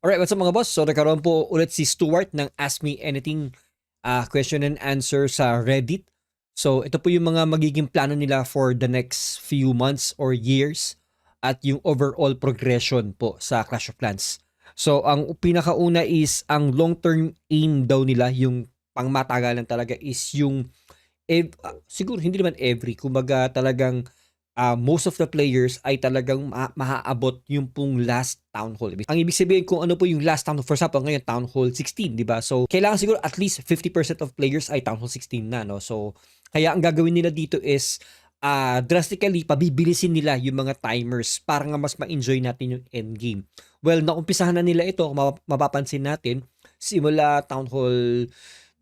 Alright, what's up mga boss? So nagkaroon po ulit si Stuart ng Ask Me Anything question and answer sa Reddit. So ito po yung mga magiging plano nila for the next few months or years at yung overall progression po sa Clash of Clans. So ang pinakauna is ang long-term aim daw nila, yung pangmatagalan talaga is yung siguro hindi naman every, kumbaga talagang most of the players ay talagang maaabot yung pong last Town Hall. Ang ibig sabihin kung ano po yung last Town Hall, for example, ngayon Town Hall 16, di ba? So, kailangan siguro at least 50% of players ay Town Hall 16 na, no? So, kaya ang gagawin nila dito is drastically pabibilisin nila yung mga timers para nga mas ma-enjoy natin yung endgame. Well, naumpisahan na nila ito, kung mapapansin natin, simula Town Hall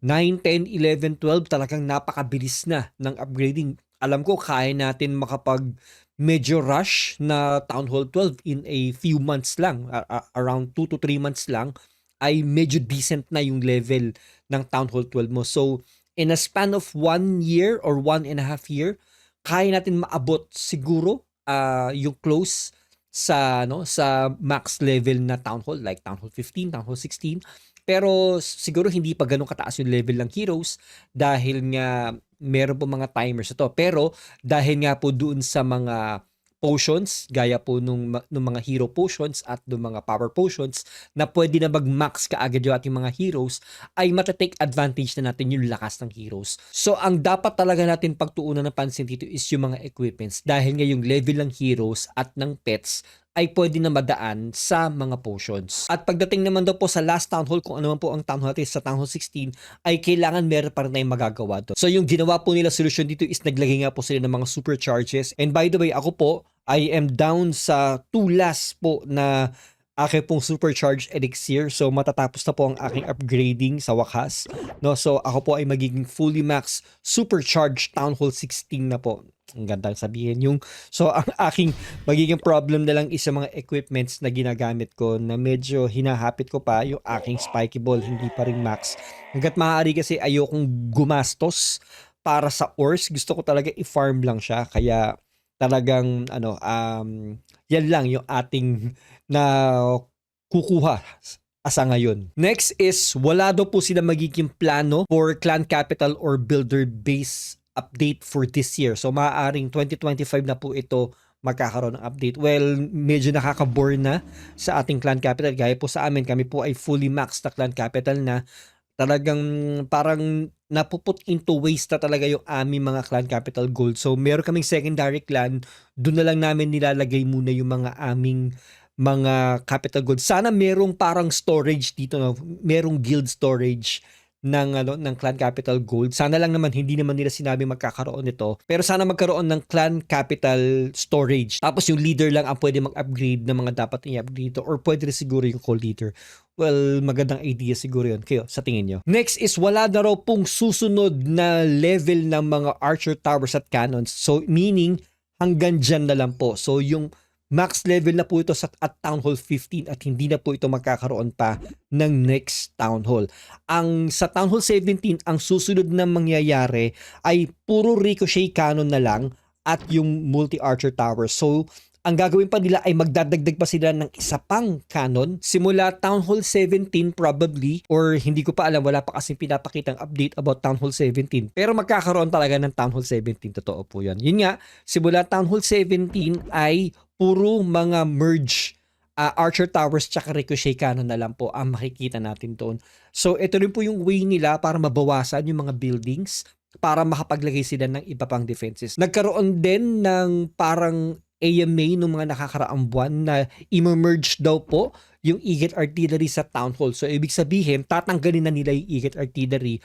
9, 10, 11, 12, talagang napakabilis na ng upgrading. Alam ko kaya natin makapag medyo rush na Town Hall 12 in a few months lang, around 2 to 3 months lang, ay medyo decent na yung level ng Town Hall 12 mo. So, in a span of 1 year or 1.5 year, kaya natin maabot siguro yung close sa sa max level na Town Hall, like Town Hall 15, Town Hall 16. Pero siguro hindi pa ganun kataas yung level ng heroes dahil nga meron po mga timers ito. Pero dahil nga po doon sa mga potions, gaya po nung mga hero potions at nung mga power potions na pwede na mag-max kaagad yung ating mga heroes, ay matatake advantage na natin yung lakas ng heroes. So ang dapat talaga natin pagtuunan ng pansin dito is yung mga equipments, dahil nga yung level ng heroes at ng pets ay pwede na madaan sa mga potions. At pagdating naman daw po sa last Town Hall, kung ano man po ang Town Hall natin sa Town Hall 16, ay kailangan meron pa rin tayong magagawa doon. So yung ginawa po nila solusyon dito is naglagay nga po sila ng mga supercharges. And by the way, ako po, I am down sa 2 last po na aking pong supercharged elixir. So matatapos na po ang aking upgrading sa wakas. No? So ako po ay magiging fully max supercharged Town Hall 16 na po. Ang gandang sabihin yung, so ang aking magiging problem na lang is sa mga equipments na ginagamit ko na medyo hinahapit ko pa yung aking spiky ball, hindi pa rin max. Hanggat maaari kasi ayokong gumastos para sa ores, gusto ko talaga i-farm lang siya, kaya talagang yan lang yung ating na kukuha asa ngayon. Next is, wala daw po sila magiging plano for clan capital or builder base update for this year. So maaaring 2025 na po ito magkakaroon ng update. Well, medyo nakaka-bore na sa ating clan capital. Gaya po sa amin, kami po ay fully maxed na clan capital na. Talagang parang napuput into waste na talaga yung aming mga clan capital gold. So meron kaming secondary clan, doon na lang namin nilalagay muna yung mga aming mga capital gold. Sana merong parang storage dito, no? Merong guild storage ng clan capital gold. Sana lang naman hindi naman nila sinabi magkakaroon nito. Pero sana magkaroon ng clan capital storage. Tapos yung leader lang ang pwede mag-upgrade ng mga dapat i-upgrade dito, or pwede rin siguro yung co-leader. Well, magandang idea siguro yun. Kayo, sa tingin nyo. Next is, wala na raw pong susunod na level ng mga archer towers at cannons. So meaning, hanggang dyan na lang po. So yung max level na po ito at Town Hall 15 at hindi na po ito magkakaroon pa ng next Town Hall. Sa Town Hall 17, ang susunod na mangyayari ay puro ricochet cannon na lang at yung multi-archer tower. So, ang gagawin pa nila ay magdadagdag pa sila ng isa pang cannon simula Town Hall 17 probably, or hindi ko pa alam, wala pa kasing pinapakitang update about Town Hall 17. Pero magkakaroon talaga ng Town Hall 17, totoo po yan. Yun nga, simula Town Hall 17 ay puro mga merge archer towers tsaka ricochet cannon na lang po ang makikita natin doon. So ito rin po yung way nila para mabawasan yung mga buildings, para makapaglagay sila ng iba pang defenses. Nagkaroon din ng parang AMA nung mga nakakaraang buwan na i-merge daw po yung Eagle Artillery sa Town Hall. So ibig sabihin, tatanggalin na nila yung Eagle Artillery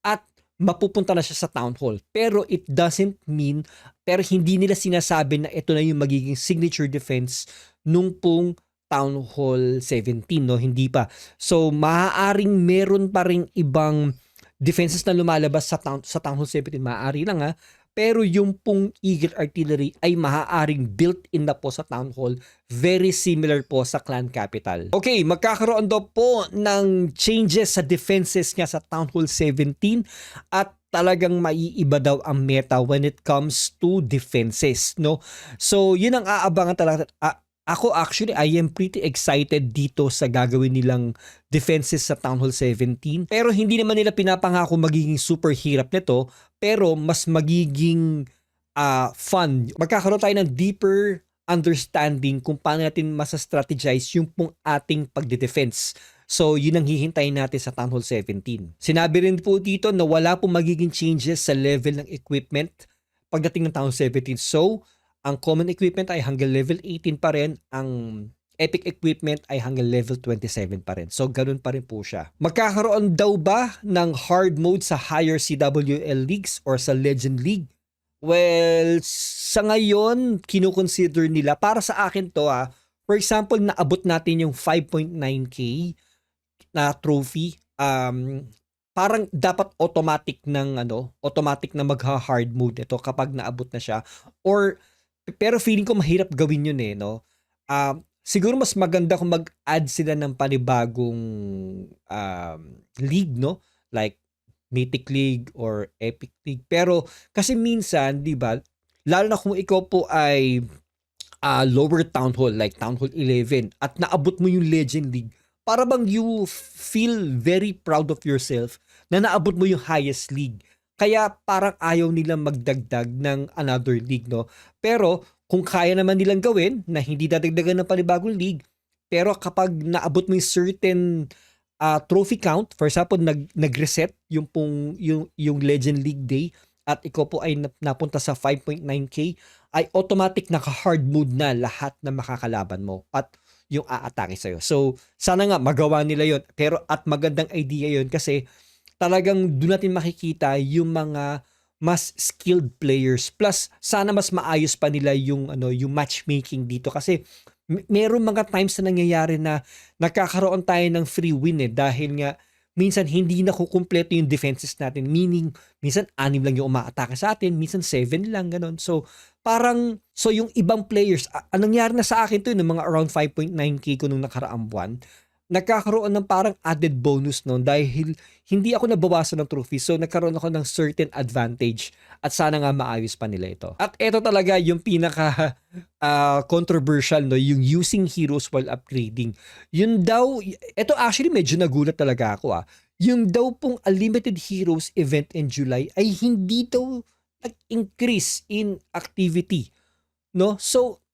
at mapupunta na siya sa Town Hall. Pero it doesn't mean, pero hindi nila sinasabi na ito na yung magiging signature defense nung pong Town Hall 17, no? Hindi pa. So maaaring meron pa ring ibang defenses na lumalabas sa Town Hall 17. Maaari lang pero yung pong Eagle Artillery ay maaaring built-in na po sa Town Hall. Very similar po sa Clan Capital. Okay, magkakaroon daw po ng changes sa defenses nga sa Town Hall 17 at talagang maiiba daw ang meta when it comes to defenses, no? So, yun ang aabangan talaga, Ako actually, I am pretty excited dito sa gagawin nilang defenses sa Town Hall 17. Pero hindi naman nila pinapangako magiging super hirap nito, pero mas magiging fun. Magkakaroon tayo ng deeper understanding kung paano natin masa-strategize yung pong ating pagde-defense. So, yun ang hihintayin natin sa Town Hall 17. Sinabi rin po dito na wala pong magiging changes sa level ng equipment pagdating ng Town Hall 17. So, ang common equipment ay hanggang level 18 pa rin, ang epic equipment ay hanggang level 27 pa rin. So, ganun pa rin po siya. Magkakaroon daw ba ng hard mode sa higher CWL leagues or sa Legend League? Well, sa ngayon, kinukonsider nila, para sa akin to for example, naabot natin yung 5.9k na trophy, parang dapat automatic na magha-hard mode ito kapag naabot na siya. Pero feeling ko mahirap gawin yun no? Siguro mas maganda kung mag-add sila ng panibagong league, no? Like Mythic League or Epic League. Pero kasi minsan, di ba, lalo na kung ikaw po ay lower Town Hall, like Town Hall 11, at naabot mo yung Legend League, para bang you feel very proud of yourself na naabot mo yung highest league. Kaya parang ayaw nilang magdagdag ng another league, no? Pero kung kaya naman nilang gawin na hindi dadagdagan ng panibagong league, pero kapag naabot mo yung certain trophy count, for example, nag-reset yung Legend League Day at ikaw po ay napunta sa 5.9k, ay automatic naka-hard mode na lahat na makakalaban mo at yung aatake sa'yo. So, sana nga magawa nila yon. Pero at magandang idea yon kasi talagang doon natin makikita yung mga mas skilled players. Plus, sana mas maayos pa nila yung matchmaking dito kasi meron mga times na nangyayari na nakakaroon tayo ng free win dahil nga minsan hindi na kukumpleto yung defenses natin. Meaning, minsan 6 lang yung umaatake sa atin, minsan 7 lang, ganon. So, yung ibang players, anong nangyari na sa akin to yung mga around 5.9k ko nung nakaraang buwan, nagkakaroon ng parang added bonus noon dahil hindi ako nabawasan ng trophy. So, nagkaroon ako ng certain advantage at sana nga maayos pa nila ito. At ito talaga yung pinaka controversial, no? Yung using heroes while upgrading. Yun daw, ito actually medyo nagulat talaga ako. Yung daw pong Unlimited Heroes event in July ay hindi daw nag-increase in activity. No? So,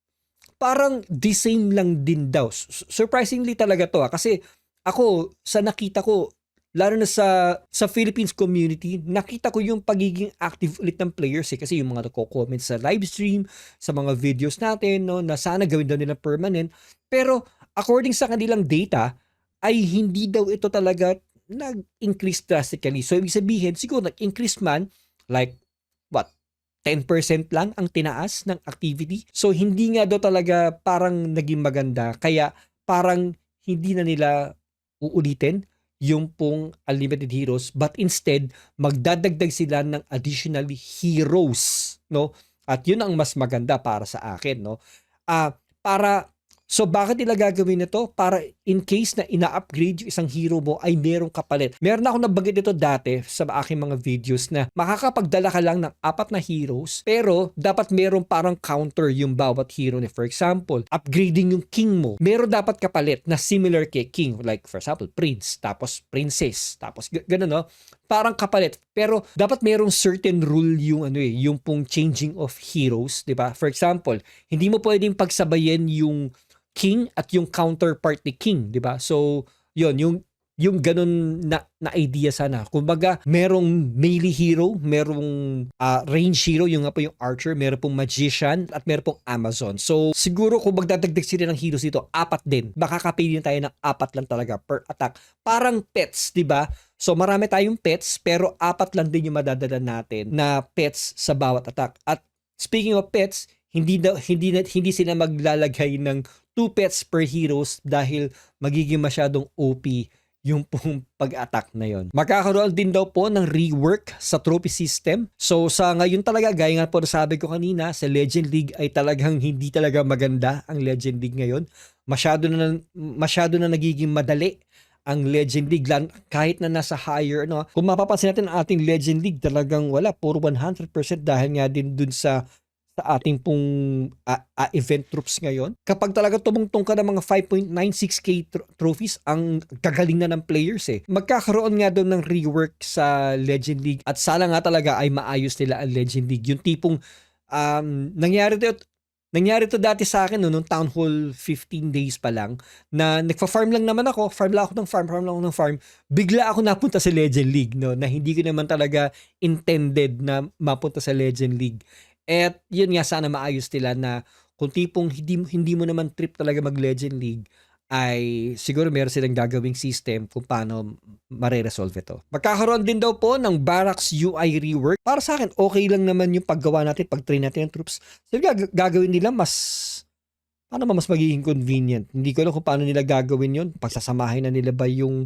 parang the same lang din daw. Surprisingly talaga to kasi ako sa nakita ko, lalo na sa Philippines community, nakita ko yung pagiging active ulit ng players kasi yung mga nagko-comment sa live stream, sa mga videos natin, no, na sana gawin daw nila permanent. Pero according sa kanilang data, ay hindi daw ito talaga nag-increase drastically. So ibig sabihin, siguro nag-increase man, like what? 10% lang ang tinaas ng activity. So, hindi nga daw talaga parang naging maganda. Kaya, parang hindi na nila uulitin yung pong Unlimited Heroes. But instead, magdadagdag sila ng additional heroes. No? At yun ang mas maganda para sa akin. No? So, bakit nila gagawin ito? Para in case na ina-upgrade yung isang hero mo ay merong kapalit. Meron ako nabanggit ito dati sa aking mga videos na makakapagdala ka lang ng 4 na heroes pero dapat merong parang counter yung bawat hero ni. For example, upgrading yung king mo. Meron dapat kapalit na similar kay king. Like for example, prince, tapos princess, tapos gano'n, no? Parang kapalit. Pero dapat merong certain rule yung yung pong changing of heroes, 'di ba? For example, hindi mo pwedeng pagsabayin yung king at yung counterpart ni king, 'di ba? So, yung ganun na idea sana. Kumbaga, merong melee hero, merong range hero, yung nga po yung archer, meron pong magician, at meron pong Amazon. So, siguro kung magdadagdag sila ng heroes dito, 4 din. Makakapili tayo ng 4 lang talaga per attack. Parang pets, 'di ba? So, marami tayong pets, pero 4 lang din yung madadala natin na pets sa bawat attack. At speaking of pets, hindi sila maglalagay ng 2 pets per heroes dahil magiging masyadong OP yung pong pag-attack na yon. Magkakaroon din daw po ng rework sa trophy system. So sa ngayon talaga, gaya nga po sabi ko kanina, sa Legend League ay talagang hindi talaga maganda ang Legend League ngayon. Masyado na nagiging madali ang Legend League kahit na nasa higher Kung mapapansin natin ang ating Legend League, talagang wala, puro 100% dahil nga din dun sa sa ating pong event troops ngayon. Kapag talaga tumungtong ka ng mga 5.96k trophies, ang gagaling na ng players eh. Magkakaroon nga doon ng rework sa Legend League at sana nga talaga ay maayos nila ang Legend League. Yung tipong nangyari to dati sa akin nung Town Hall 15 days pa lang na nagfa-farm lang naman ako, farm lang ako ng farm, bigla ako napunta sa Legend League, no, na hindi ko naman talaga intended na mapunta sa Legend League. At yun nga, sana maayos nila na kung tipong hindi mo naman trip talaga mag Legend League, ay siguro meron silang gagawing system kung paano mare-resolve ito. Magkakaroon din daw po ng Barracks UI rework. Para sa akin, okay lang naman yung paggawa natin, pag-train natin ng troops. So gagawin nila paano mas magiging convenient. Hindi ko alam kung paano nila gagawin yun. Pagsasamahin na nila ba yung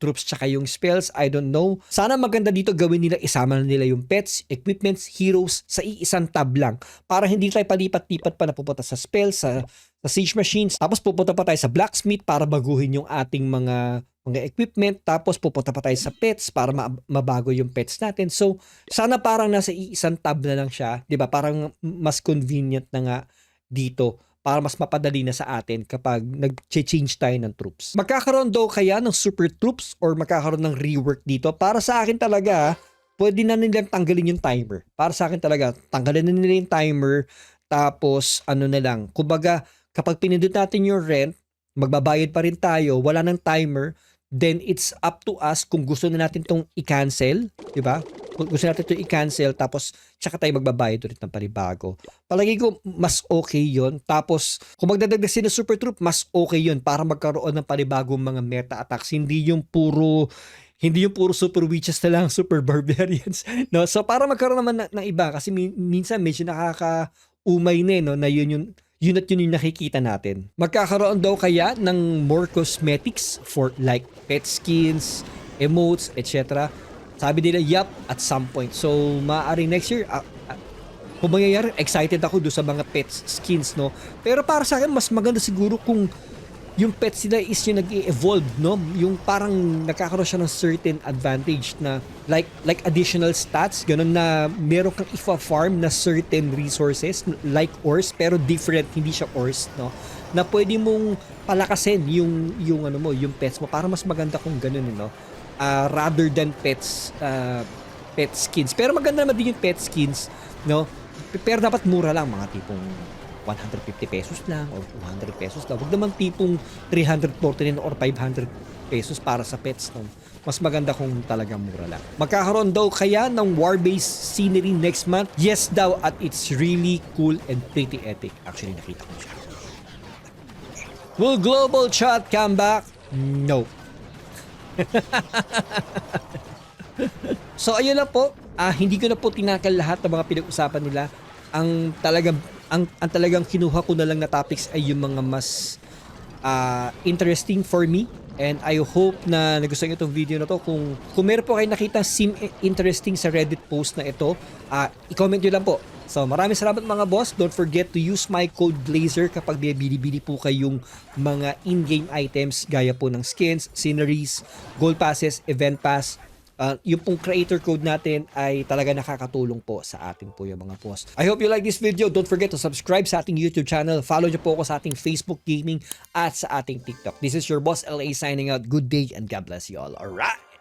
troops tsaka yung spells, I don't know. Sana maganda dito gawin nila, isama na nila yung pets, equipments, heroes sa iisang tab lang. Para hindi tayo palipat-lipat pa na pupunta sa spells, sa siege machines. Tapos pupunta pa tayo sa blacksmith para baguhin yung ating mga equipment. Tapos pupunta pa tayo sa pets para mabago yung pets natin. So, sana parang nasa iisang tab na lang siya. 'Di ba? Parang mas convenient na nga dito para mas mapadali na sa atin kapag nag-change tayo ng troops. Magkakaroon daw kaya ng super troops or magkakaroon ng rework dito? Para sa akin talaga, pwede na nilang tanggalin yung timer. Para sa akin talaga, tanggalin na nila yung timer, tapos ano na lang, kumbaga, kapag pinindot natin yung rent, magbabayad pa rin tayo, wala ng timer, then it's up to us kung gusto na natin itong i-cancel, di ba? Kung gusto natin itong i-cancel, tapos tsaka tayo magbabayad ulit ng panibago. Palagi ko, mas okay yon. Tapos, kung magdadagdag sila super troop, mas okay yon para magkaroon ng panibagong mga meta attacks. Hindi yung puro super witches na lang, super barbarians. No? So, para magkaroon naman ng iba, kasi minsan medyo nakaka-umay na, no? Na yun at yun yung nakikita natin. Magkakaroon daw kaya ng more cosmetics for like pet skins, emotes, etc. Sabi nila, yup, at some point. So, maaaring next year, kung mangyayari, excited ako doon sa mga pet skins, no? Pero para sa akin, mas maganda siguro kung yung pets nila is yung nag-i-evolve, no? Yung parang nakakaroon siya ng certain advantage na like additional stats, ganun na meron kang ifa-farm na certain resources like ores pero different, hindi siya ores, no? Na pwede mong palakasin yung ano mo, yung pets mo para mas maganda kung ganun, no? Rather than pet skins. Pero maganda naman din yung pet skins, no? Pero dapat mura lang, mga tipong 150 pesos lang or 200 pesos lang. Huwag naman tipong 349 or 500 pesos para sa pets. No? Mas maganda kung talagang mura lang. Magkakaroon daw kaya ng war-based scenery next month? Yes daw, at it's really cool and pretty epic. Actually, nakita ko siya. Will Global Chat come back? No. So ayun na po. Hindi ko na po tinakal lahat ng mga pinag-usapan nila. Ang talagang kinuha ko na lang na topics ay yung mga mas interesting for me, and I hope na nagustuhan nyo itong video na to. Kung meron po kayo nakita interesting sa Reddit post na ito, i-comment nyo lang po. So maraming salamat mga boss. Don't forget to use my code Blazer kapag bibili po kayong mga in-game items gaya po ng skins, sceneries, gold passes, event pass. Yung pong creator code natin ay talaga nakakatulong po sa ating po yung mga boss. I hope you like this video. Don't forget to subscribe sa ating YouTube channel. Follow nyo po ako sa ating Facebook Gaming at sa ating TikTok. This is your boss LA signing out. Good day and God bless you all. Alright!